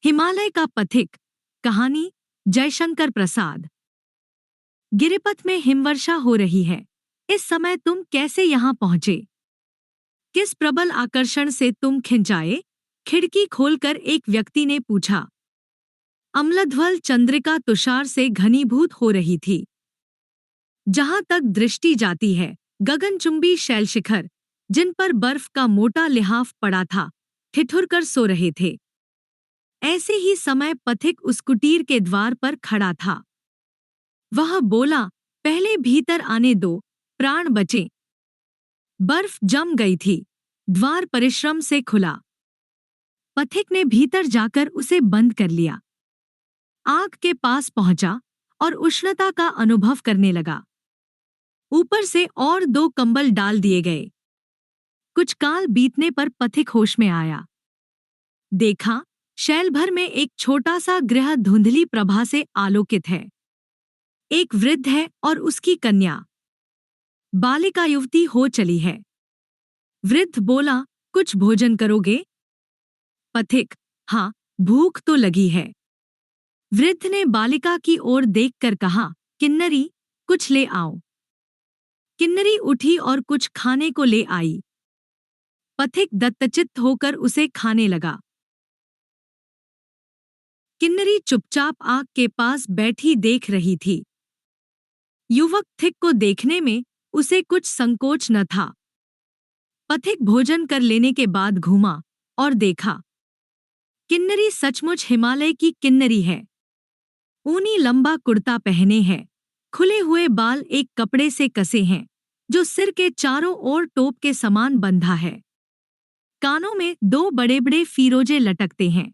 हिमालय का पथिक। कहानी जयशंकर प्रसाद। गिरिपथ में हिमवर्षा हो रही है। इस समय तुम कैसे यहाँ पहुँचे? किस प्रबल आकर्षण से तुम खिंचाए? खिड़की खोलकर एक व्यक्ति ने पूछा। अम्लध्वल चंद्रिका तुषार से घनीभूत हो रही थी। जहाँ तक दृष्टि जाती है, गगनचुंबी शैलशिखर, जिन पर बर्फ का मोटा लिहाफ पड़ा था, ठिठुरकर सो रहे थे। ऐसे ही समय पथिक उस कुटीर के द्वार पर खड़ा था। वह बोला, पहले भीतर आने दो, प्राण बचे। बर्फ जम गई थी। द्वार परिश्रम से खुला। पथिक ने भीतर जाकर उसे बंद कर लिया। आग के पास पहुंचा और उष्णता का अनुभव करने लगा। ऊपर से और 2 कंबल डाल दिए गए। कुछ काल बीतने पर पथिक होश में आया। देखा, शैल भर में एक छोटा सा गृह धुंधली प्रभा से आलोकित है। एक वृद्ध है और उसकी कन्या। बालिका युवती हो चली है। वृद्ध बोला, कुछ भोजन करोगे? पथिक, हाँ, भूख तो लगी है। वृद्ध ने बालिका की ओर देखकर कहा, किन्नरी, कुछ ले आओ। किन्नरी उठी और कुछ खाने को ले आई। पथिक दत्तचित्त होकर उसे खाने लगा। किन्नरी चुपचाप आग के पास बैठी देख रही थी। युवक थिक को देखने में उसे कुछ संकोच न था। पथिक भोजन कर लेने के बाद घूमा और देखा, किन्नरी सचमुच हिमालय की किन्नरी है। ऊनी लंबा कुर्ता पहने है। खुले हुए बाल एक कपड़े से कसे हैं, जो सिर के चारों ओर टोप के समान बंधा है। कानों में 2 बड़े-बड़े फीरोजे लटकते हैं।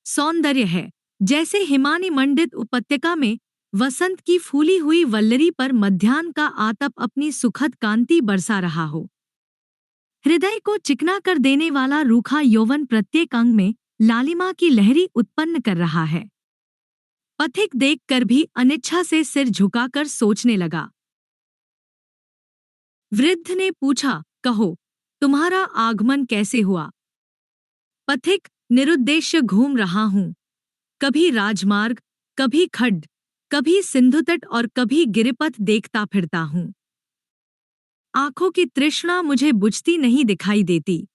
सौंदर्य है, जैसे हिमानी मंडित उपत्यका में वसंत की फूली हुई वल्लरी पर मध्याह्न का आतप अपनी सुखद कांति बरसा रहा हो। हृदय को चिकना कर देने वाला रूखा यौवन प्रत्येक अंग में लालिमा की लहरी उत्पन्न कर रहा है। पथिक देखकर भी अनिच्छा से सिर झुकाकर सोचने लगा। वृद्ध ने पूछा, कहो, तुम्हारा आगमन कैसे हुआ? पथिक, निरुद्देश्य घूम रहा हूँ। कभी राजमार्ग, कभी खड्ड, कभी सिंधुतट और कभी गिरिपथ देखता फिरता हूँ। आंखों की तृष्णा मुझे बुझती नहीं दिखाई देती।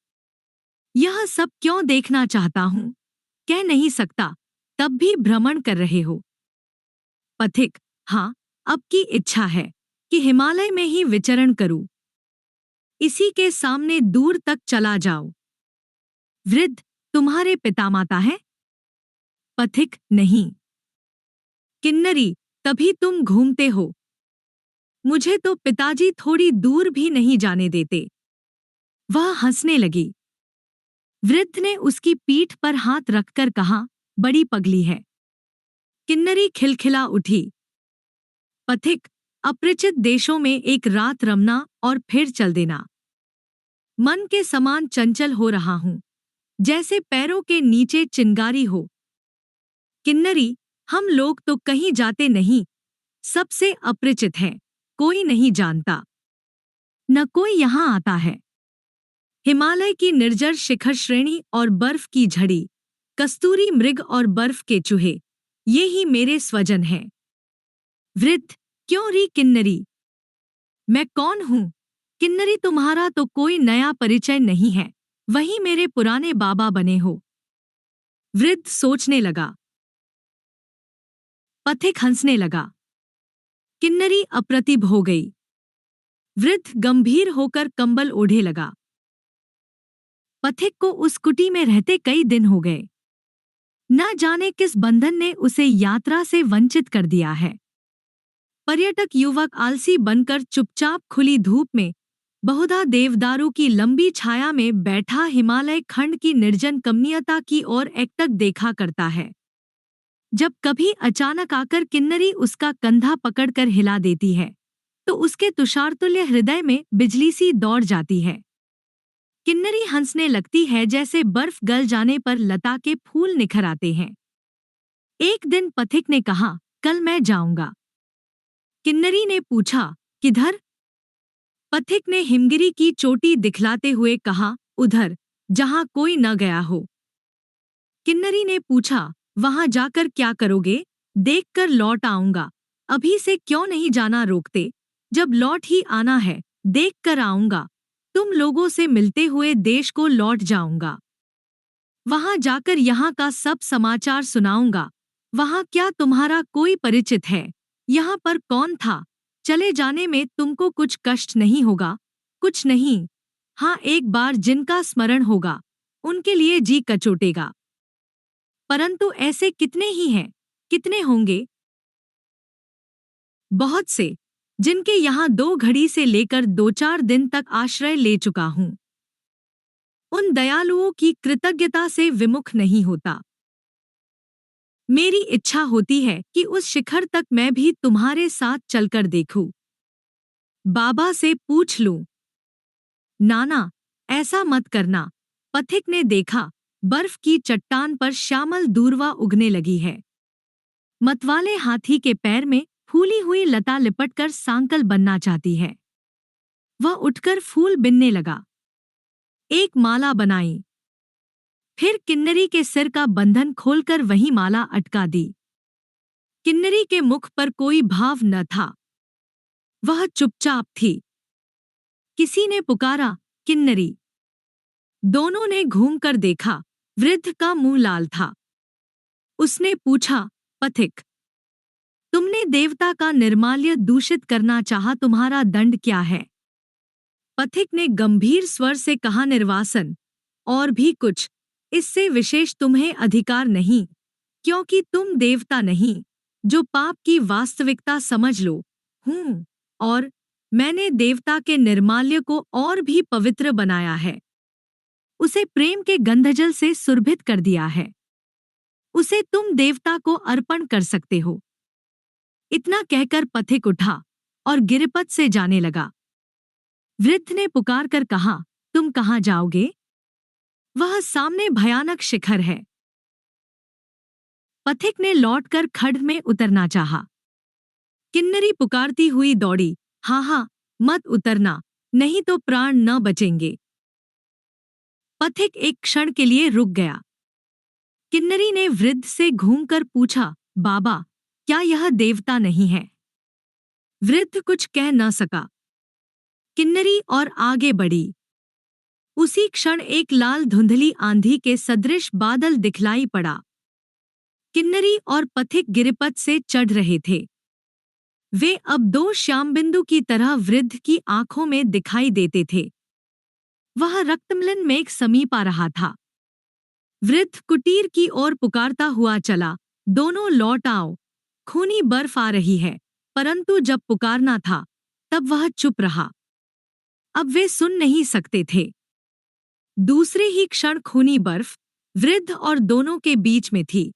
यह सब क्यों देखना चाहता हूँ, कह नहीं सकता, तब भी भ्रमण कर रहे हो। पथिक, हाँ, अब की इच्छा है कि हिमालय में ही विचरण करूं। इसी के सामने दूर तक चला जाओ। वृद्ध, तुम्हारे पितामाता हैं? पथिक, नहीं। किन्नरी, तभी तुम घूमते हो। मुझे तो पिताजी थोड़ी दूर भी नहीं जाने देते। वह हंसने लगी। वृद्ध ने उसकी पीठ पर हाथ रखकर कहा, बड़ी पगली है। किन्नरी खिलखिला उठी। पथिक, अपरिचित देशों में एक रात रमना और फिर चल देना। मन के समान चंचल हो रहा हूं, जैसे पैरों के नीचे चिंगारी हो। किन्नरी, हम लोग तो कहीं जाते नहीं, सबसे अपरिचित हैं, कोई नहीं जानता। न कोई यहाँ आता है। हिमालय की निर्जर शिखर श्रेणी और बर्फ की झड़ी, कस्तूरी मृग और बर्फ के चूहे, ये ही मेरे स्वजन हैं। वृद्ध, क्यों री किन्नरी? मैं कौन हूँ? किन्नरी तुम्हारा तो कोई नया परिचय नहीं है, वही मेरे पुराने बाबा बने हो। वृद्ध सोचने लगा। पथिक हंसने लगा। किन्नरी अप्रतिभ हो गई। वृद्ध गंभीर होकर कंबल ओढ़े लगा। पथिक को उस कुटी में रहते कई दिन हो गए। न जाने किस बंधन ने उसे यात्रा से वंचित कर दिया है। पर्यटक युवक आलसी बनकर चुपचाप खुली धूप में बहुधा देवदारू की लंबी छाया में बैठा हिमालय खंड की निर्जन कमनीयता की ओर एकटक देखा करता है। जब कभी अचानक आकर किन्नरी उसका कंधा पकड़कर हिला देती है, तो उसके तुषारतुल्य हृदय में बिजली सी दौड़ जाती है। किन्नरी हंसने लगती है जैसे बर्फ गल जाने पर लता के फूल निखर आते हैं। एक दिन पथिक ने कहा, कल मैं जाऊंगा। किन्नरी ने पूछा, किधर? पथिक ने हिमगिरी की चोटी दिखलाते हुए कहा, उधर, जहां कोई न गया हो। किन्नरी ने पूछा, वहां जाकर क्या करोगे? देखकर लौट आऊंगा। अभी से क्यों नहीं जाना रोकते? जब लौट ही आना है, देख कर आऊंगा। तुम लोगों से मिलते हुए देश को लौट जाऊंगा। वहां जाकर यहाँ का सब समाचार सुनाऊंगा। वहां क्या तुम्हारा कोई परिचित है? यहाँ पर कौन था? चले जाने में तुमको कुछ कष्ट नहीं होगा? कुछ नहीं। हाँ, एक बार जिनका स्मरण होगा, उनके लिए जी कचोटेगा। परंतु ऐसे कितने ही हैं? कितने होंगे? बहुत से, जिनके यहाँ 2 घड़ी से लेकर 2-4 दिन तक आश्रय ले चुका हूं। उन दयालुओं की कृतज्ञता से विमुख नहीं होता। मेरी इच्छा होती है कि उस शिखर तक मैं भी तुम्हारे साथ चलकर देखूं। बाबा से पूछ लूं। नाना, ऐसा मत करना। पथिक ने देखा, बर्फ की चट्टान पर श्यामल दूर्वा उगने लगी है। मतवाले हाथी के पैर में फूली हुई लता लिपटकर सांकल बनना चाहती है। वह उठकर फूल बिनने लगा। एक माला बनाई। फिर किन्नरी के सिर का बंधन खोलकर वही माला अटका दी। किन्नरी के मुख पर कोई भाव न था। वह चुपचाप थी। किसी ने पुकारा, किन्नरी। दोनों ने घूमकर देखा। वृद्ध का मुंह लाल था। उसने पूछा, पथिक, तुमने देवता का निर्माल्य दूषित करना चाहा, तुम्हारा दंड क्या है? पथिक ने गंभीर स्वर से कहा, निर्वासन। और भी कुछ, इससे विशेष तुम्हें अधिकार नहीं, क्योंकि तुम देवता नहीं, जो पाप की वास्तविकता समझ लो। हूँ, और मैंने देवता के निर्माल्य को और भी पवित्र बनाया है। उसे प्रेम के गंधजल से सुरभित कर दिया है। उसे तुम देवता को अर्पण कर सकते हो। इतना कहकर पथिक उठा और गिरिपथ से जाने लगा। वृद्ध ने पुकार कर कहा, तुम कहाँ जाओगे? वह सामने भयानक शिखर है। पथिक ने लौटकर खड्ड में उतरना चाहा। किन्नरी पुकारती हुई दौड़ी, हाँ, मत उतरना, नहीं तो प्राण न बचेंगे। पथिक एक क्षण के लिए रुक गया। किन्नरी ने वृद्ध से घूमकर पूछा, बाबा, क्या यह देवता नहीं है? वृद्ध कुछ कह न सका। किन्नरी और आगे बढ़ी। उसी क्षण एक लाल धुंधली आंधी के सदृश बादल दिखलाई पड़ा। किन्नरी और पथिक गिरिपथ से चढ़ रहे थे। वे अब 2 श्यामबिंदु की तरह वृद्ध की आंखों में दिखाई देते थे। वह रक्तमलिन मेघ समीप आ रहा था। वृद्ध कुटीर की ओर पुकारता हुआ चला, दोनों लौट आओ, खूनी बर्फ आ रही है। परंतु जब पुकारना था, तब वह चुप रहा। अब वे सुन नहीं सकते थे। दूसरे ही क्षण खूनी बर्फ वृद्ध और दोनों के बीच में थी।